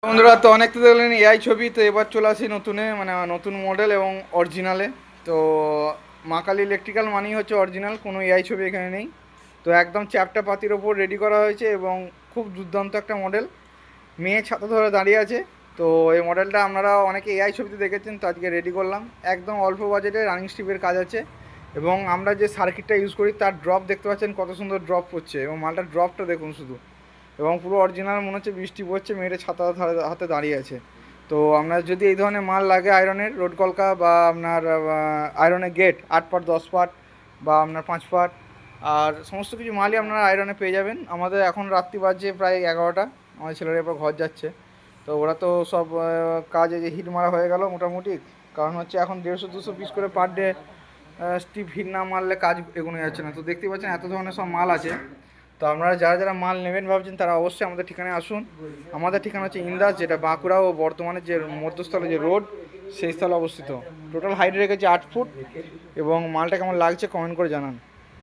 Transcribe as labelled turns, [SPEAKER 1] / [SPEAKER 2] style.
[SPEAKER 1] বন্ধুরা তো অনেক তো দেখলেন এআই ছবি, তো এবার চলে আসি নতুনে মানে নতুন মডেল এবং অরিজিনালে। তো মা কালী ইলেকট্রিক্যাল মানেই হচ্ছে অরিজিনাল, কোনো এআই ছবি এখানে নেই। তো একদম চ্যাপ্টা পাতির ওপর রেডি করা হয়েছে এবং খুব দুর্দান্ত একটা মডেল, মেয়ে ছাতা ধরে দাঁড়িয়ে আছে। তো এই মডেলটা আপনারা অনেকে এআই ছবিতে দেখেছেন, তো আজকে রেডি করলাম। একদম অল্প বাজেটে রানিং স্ট্রিপের কাজ আছে এবং আমরা যে সার্কিটটা ইউজ করি তার ড্রপ দেখতে পাচ্ছেন কত সুন্দর ড্রপ পড়ছে, এবং মালটার ড্রপটা দেখুন শুধু, এবং পুরো অরিজিনাল মনে হচ্ছে বৃষ্টি পড়ছে, মেয়েটা ছাতা হাতে দাঁড়িয়ে আছে। তো আপনার যদি এই ধরনের মাল লাগে আয়রনের রোড কলকা বা আপনার আয়রনের গেট 8 পার্ট 10 পার্ট বা আপনার 5 পার্ট, আর সমস্ত কিছু মালই আপনারা আয়রনে পেয়ে যাবেন। আমাদের এখন রাত্রি বাজছে প্রায় 11টা, আমাদের ছেলেরা এরপর ঘর যাচ্ছে। তো ওরা তো সব কাজে যে হিট মারা হয়ে গেল মোটামুটি, কারণ হচ্ছে এখন 150-200 পিস করে পার ডে স্টিপ হিট না মারলে কাজ এগোনো যাচ্ছে না। তো দেখতে পাচ্ছেন এত ধরনের সব মাল আছে। তো আপনারা যারা যারা মাল নেবেন ভাবছেন তারা অবশ্যই আমাদের ঠিকানায় আসুন। আমাদের ঠিকানা হচ্ছে ইন্দাস, যেটা বাঁকুড়া ও বর্তমানে যে মধ্যস্থলে যে রোড সেই স্থলে অবস্থিত। টোটাল হাইট রেখেছে 8 ফুট, এবং মালটা কেমন লাগছে কমেন্ট করে জানান।